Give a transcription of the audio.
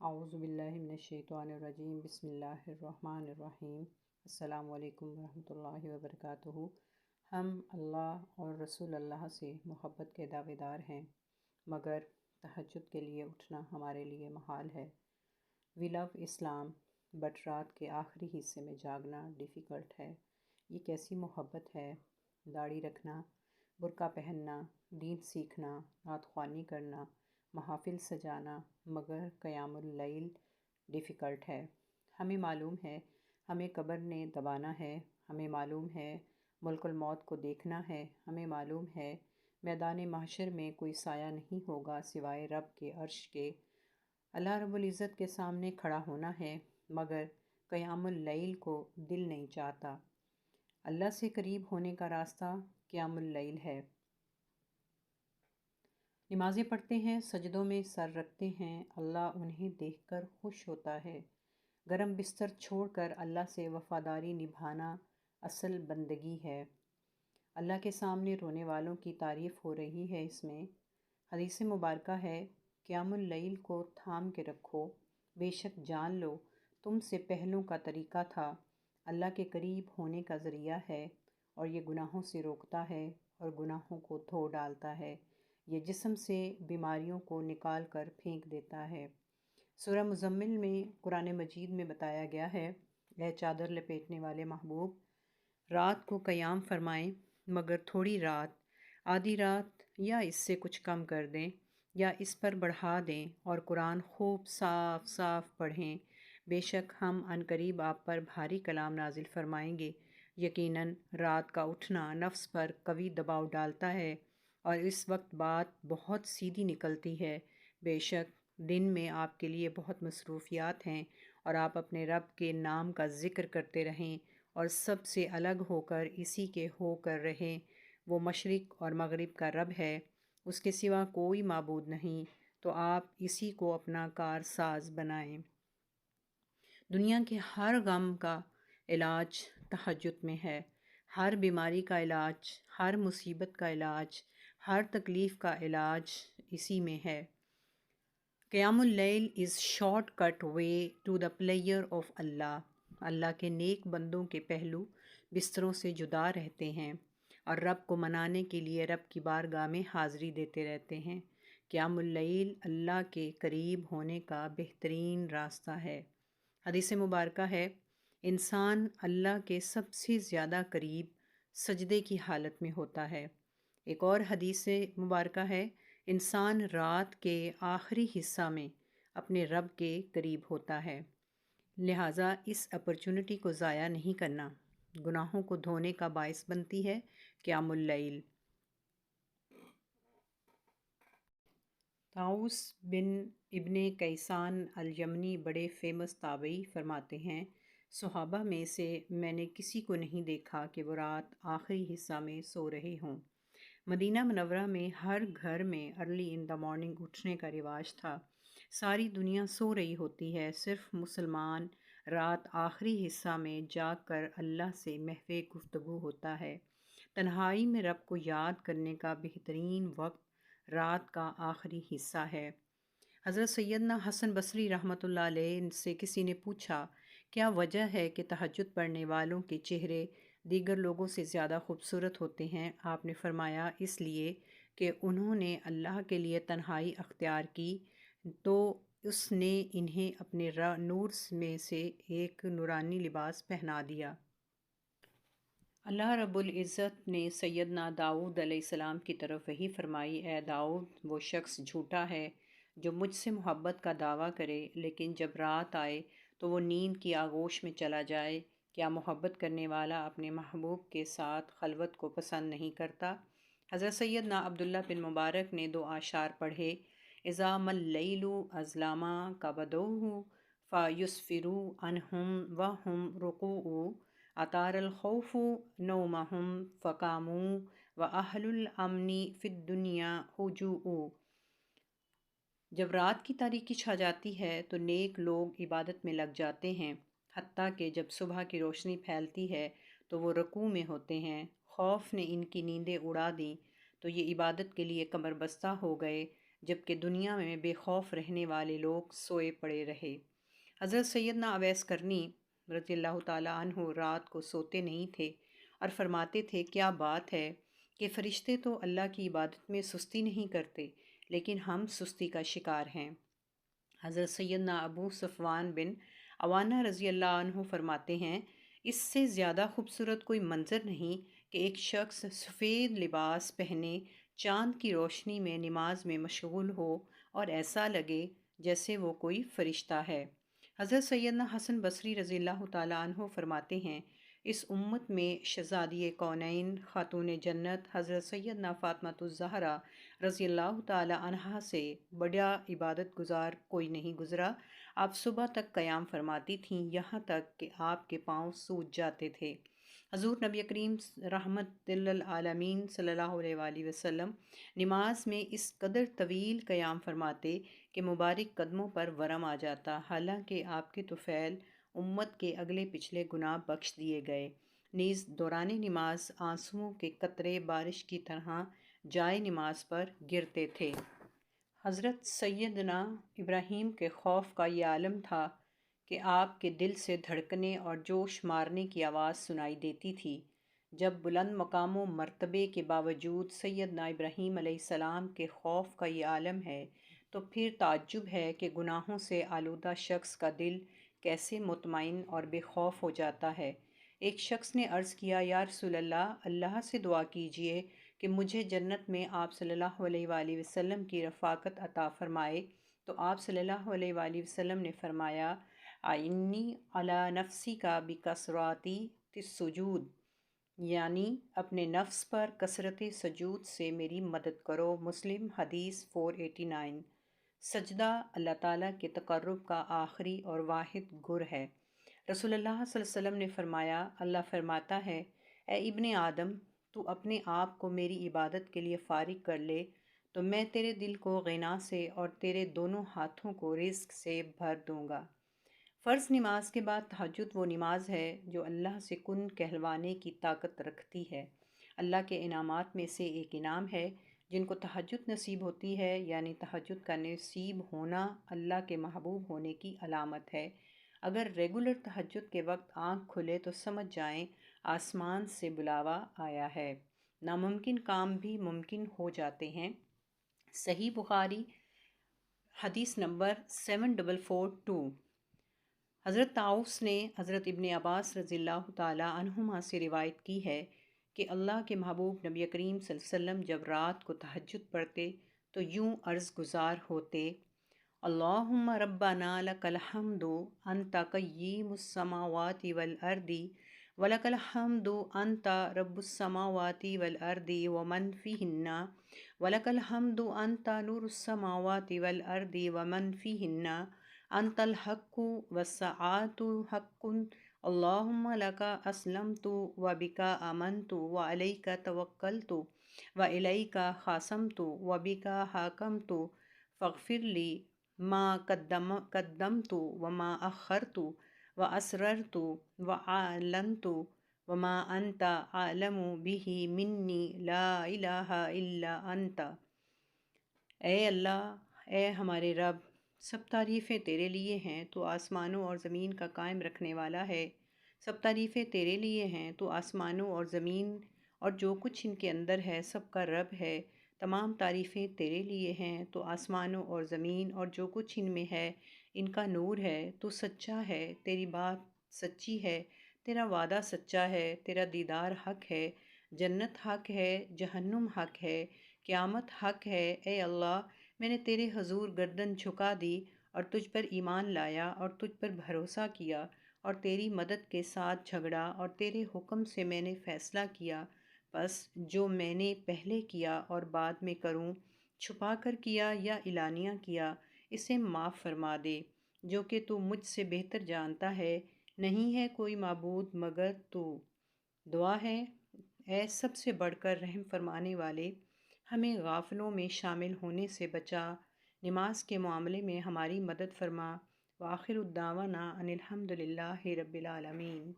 اعوذ باللہ من الشیطان الرجیم بسم اللہ الرحمن الرحیم السلام علیکم ورحمۃ اللہ وبرکاتہ۔ ہم اللہ اور رسول اللہ سے محبت کے دعوے دار ہیں، مگر تہجد کے لیے اٹھنا ہمارے لیے محال ہے۔ وی لو اسلام بٹ رات کے آخری حصے میں جاگنا ڈیفیکلٹ ہے۔ یہ کیسی محبت ہے؟ داڑھی رکھنا، برقع پہننا، دین سیکھنا، نعت خوانی کرنا، محافل سجانا، مگر قیام اللیل ڈیفیکلٹ ہے۔ ہمیں معلوم ہے ہمیں قبر نے دبانا ہے، ہمیں معلوم ہے ملک الموت کو دیکھنا ہے، ہمیں معلوم ہے میدان محشر میں کوئی سایہ نہیں ہوگا سوائے رب کے عرش کے۔ اللہ رب العزت کے سامنے کھڑا ہونا ہے، مگر قیام اللیل کو دل نہیں چاہتا۔ اللہ سے قریب ہونے کا راستہ قیام اللیل ہے۔ نمازیں پڑھتے ہیں، سجدوں میں سر رکھتے ہیں، اللہ انہیں دیکھ کر خوش ہوتا ہے۔ گرم بستر چھوڑ کر اللہ سے وفاداری نبھانا اصل بندگی ہے۔ اللہ کے سامنے رونے والوں کی تعریف ہو رہی ہے اس میں۔ حدیث مبارکہ ہے، قیام اللیل کو تھام کے رکھو، بے شک جان لو تم سے پہلوں کا طریقہ تھا۔ اللہ کے قریب ہونے کا ذریعہ ہے، اور یہ گناہوں سے روکتا ہے اور گناہوں کو دھو ڈالتا ہے۔ یہ جسم سے بیماریوں کو نکال کر پھینک دیتا ہے۔ سورہ مزمل میں قرآن مجید میں بتایا گیا ہے، اے چادر لپیٹنے والے محبوب، رات کو قیام فرمائیں، مگر تھوڑی رات، آدھی رات یا اس سے کچھ کم کر دیں یا اس پر بڑھا دیں، اور قرآن خوب صاف صاف پڑھیں۔ بے شک ہم عنقریب آپ پر بھاری کلام نازل فرمائیں گے۔ یقیناً رات کا اٹھنا نفس پر قوی دباؤ ڈالتا ہے، اور اس وقت بات بہت سیدھی نکلتی ہے۔ بے شک دن میں آپ کے لیے بہت مصروفیات ہیں، اور آپ اپنے رب کے نام کا ذکر کرتے رہیں اور سب سے الگ ہو کر اسی کے ہو کر رہیں۔ وہ مشرق اور مغرب کا رب ہے، اس کے سوا کوئی معبود نہیں، تو آپ اسی کو اپنا کار ساز بنائیں۔ دنیا کے ہر غم کا علاج تہجد میں ہے، ہر بیماری کا علاج، ہر مصیبت کا علاج، ہر تکلیف کا علاج اسی میں ہے۔ قیام اللیل is shortcut way to the pleasure of Allah. Allah کے نیک بندوں کے پہلو بستروں سے جدا رہتے ہیں، اور رب کو منانے کے لیے رب کی بارگاہ میں حاضری دیتے رہتے ہیں۔ قیام اللیل اللہ کے قریب ہونے کا بہترین راستہ ہے۔ حدیث مبارکہ ہے، انسان اللہ کے سب سے زیادہ قریب سجدے کی حالت میں ہوتا ہے۔ ایک اور حدیث مبارکہ ہے، انسان رات کے آخری حصہ میں اپنے رب کے قریب ہوتا ہے، لہٰذا اس اپرچونٹی کو ضائع نہیں کرنا۔ گناہوں کو دھونے کا باعث بنتی ہے قیام اللیل۔ طاؤس بن ابن کیسان الیمنی بڑے فیمس تابعی فرماتے ہیں، صحابہ میں سے میں نے کسی کو نہیں دیکھا کہ وہ رات آخری حصہ میں سو رہے ہوں۔ مدینہ منورہ میں ہر گھر میں ارلی ان دا مارننگ اٹھنے کا رواج تھا۔ ساری دنیا سو رہی ہوتی ہے، صرف مسلمان رات آخری حصہ میں جاگ کر اللہ سے محو گفتگو ہوتا ہے۔ تنہائی میں رب کو یاد کرنے کا بہترین وقت رات کا آخری حصہ ہے۔ حضرت سیدنا حسن بصری رحمۃ اللہ علیہ سے کسی نے پوچھا، کیا وجہ ہے کہ تہجد پڑھنے والوں کے چہرے دیگر لوگوں سے زیادہ خوبصورت ہوتے ہیں؟ آپ نے فرمایا، اس لیے کہ انہوں نے اللہ کے لیے تنہائی اختیار کی، تو اس نے انہیں اپنے نور میں سے ایک نورانی لباس پہنا دیا۔ اللہ رب العزت نے سیدنا داؤد علیہ السلام کی طرف وحی فرمائی، اے داؤد، وہ شخص جھوٹا ہے جو مجھ سے محبت کا دعویٰ کرے، لیکن جب رات آئے تو وہ نیند کی آغوش میں چلا جائے۔ کیا محبت کرنے والا اپنے محبوب کے ساتھ خلوت کو پسند نہیں کرتا؟ حضرت سیدنا عبداللہ بن مبارک نے دو اشعار پڑھے، اذا ما اللیل اظلم کبدوہ فیسفروا عنہم وہم رقوع اطار الخوف نومہم فقاموا واہل الامن فی الدنیا ہجوع۔ جب رات کی تاریکی چھا جاتی ہے تو نیک لوگ عبادت میں لگ جاتے ہیں، حتیٰ کہ جب صبح کی روشنی پھیلتی ہے تو وہ رکوع میں ہوتے ہیں۔ خوف نے ان کی نیندیں اڑا دیں تو یہ عبادت کے لیے کمر بستہ ہو گئے۔ جبکہ دنیا میں بے خوف رہنے والے لوگ سوئے پڑے رہے۔ حضرت سیدنا اویس کرنی رضی اللہ تعالیٰ عنہ رات کو سوتے نہیں تھے اور فرماتے تھے، کیا بات ہے کہ فرشتے تو اللہ کی عبادت میں سستی نہیں کرتے، لیکن ہم سستی کا شکار ہیں۔ حضرت سیدنا ابو صفوان بن عوانہ رضی اللہ عنہ فرماتے ہیں، اس سے زیادہ خوبصورت کوئی منظر نہیں کہ ایک شخص سفید لباس پہنے چاند کی روشنی میں نماز میں مشغول ہو اور ایسا لگے جیسے وہ کوئی فرشتہ ہے۔ حضرت سیدنا حسن بصری رضی اللہ تعالیٰ عنہ فرماتے ہیں، اس امت میں شہزادی کونین خاتون جنت حضرت سیدنا فاطمۃ الزہرا رضی اللہ تعالیٰ عنہا سے بڑا عبادت گزار کوئی نہیں گزرا۔ آپ صبح تک قیام فرماتی تھیں، یہاں تک کہ آپ کے پاؤں سوج جاتے تھے۔ حضور نبی کریم رحمت للعالمین صلی اللہ علیہ وآلہ وسلم نماز میں اس قدر طویل قیام فرماتے کہ مبارک قدموں پر ورم آ جاتا، حالانکہ آپ کے طفیل امت کے اگلے پچھلے گناہ بخش دیے گئے، نیز دوران نماز آنسوؤں کے قطرے بارش کی طرح جائے نماز پر گرتے تھے۔ حضرت سیدنا ابراہیم کے خوف کا یہ عالم تھا کہ آپ کے دل سے دھڑکنے اور جوش مارنے کی آواز سنائی دیتی تھی۔ جب بلند مقام و مرتبے کے باوجود سیدنا ابراہیم علیہ السلام کے خوف کا یہ عالم ہے، تو پھر تعجب ہے کہ گناہوں سے آلودہ شخص کا دل کیسے مطمئن اور بے خوف ہو جاتا ہے۔ ایک شخص نے عرض کیا، یا رسول اللہ، اللہ سے دعا کیجئے کہ مجھے جنت میں آپ صلی اللہ علیہ وآلہ وسلم کی رفاقت عطا فرمائے۔ تو آپ صلی اللہ علیہ وآلہ وسلم نے فرمایا، اعنی علی نفسی کا بکثراتی السجود، یعنی اپنے نفس پر کثرت سجود سے میری مدد کرو۔ مسلم حدیث 489۔ سجدہ اللہ تعالیٰ کے تقرب کا آخری اور واحد گر ہے۔ رسول اللہ صلی اللہ علیہ وسلم نے فرمایا، اللہ فرماتا ہے، اے ابن آدم، تو اپنے آپ کو میری عبادت کے لیے فارغ کر لے تو میں تیرے دل کو غنا سے اور تیرے دونوں ہاتھوں کو رزق سے بھر دوں گا۔ فرض نماز کے بعد تہجد وہ نماز ہے جو اللہ سے کن کہلوانے کی طاقت رکھتی ہے۔ اللہ کے انعامات میں سے ایک انعام ہے جن کو تہجد نصیب ہوتی ہے، یعنی تہجد کا نصیب ہونا اللہ کے محبوب ہونے کی علامت ہے۔ اگر ریگولر تہجد کے وقت آنکھ کھلے تو سمجھ جائیں آسمان سے بلاوا آیا ہے، ناممکن کام بھی ممکن ہو جاتے ہیں۔ صحیح بخاری حدیث نمبر 7442۔ حضرت طاؤس نے حضرت ابن عباس رضی اللہ تعالیٰ عنہما سے روایت کی ہے کہ اللہ کے محبوب نبی کریم صلی اللہ علیہ وسلم جب رات کو تہجد پڑھتے تو یوں عرض گزار ہوتے، اللہم ربنا لک الحمد انت قییم السماوات والارض ولک الحمد انت رب السماوات والارض ومن فیہن ولک الحمد انت نور السماوات والارض ومن فیہن انت الحق والساعۃ حق اللہم لک اسلمت وبک آمنت وعلیک توکلت والیک خاصمت وبک حاکمت فاغفر لی ما قدمت وما اخرت واسررت واعلنت وما انت عالم به منی لا الہ الا انت۔ اے اللہ، اے ہمارے رب، سب تعریفیں تیرے لیے ہیں، تو آسمانوں اور زمین کا قائم رکھنے والا ہے۔ سب تعریفیں تیرے لیے ہیں، تو آسمانوں اور زمین اور جو کچھ ان کے اندر ہے سب کا رب ہے۔ تمام تعریفیں تیرے لیے ہیں، تو آسمانوں اور زمین اور جو کچھ ان میں ہے ان کا نور ہے۔ تو سچا ہے، تیری بات سچی ہے، تیرا وعدہ سچا ہے، تیرا دیدار حق ہے، جنت حق ہے، جہنم حق ہے، قیامت حق ہے۔ اے اللہ، میں نے تیرے حضور گردن جھکا دی اور تجھ پر ایمان لایا اور تجھ پر بھروسہ کیا اور تیری مدد کے ساتھ جھگڑا اور تیرے حکم سے میں نے فیصلہ کیا، بس جو میں نے پہلے کیا اور بعد میں کروں، چھپا کر کیا یا اعلانیہ کیا، اسے معاف فرما دے، جو کہ تو مجھ سے بہتر جانتا ہے۔ نہیں ہے کوئی معبود مگر تو۔ دعا ہے، اے سب سے بڑھ کر رحم فرمانے والے، ہمیں غافلوں میں شامل ہونے سے بچا، نماز کے معاملے میں ہماری مدد فرما۔ وآخر الدعوانا ان الحمد للہ رب العالمین۔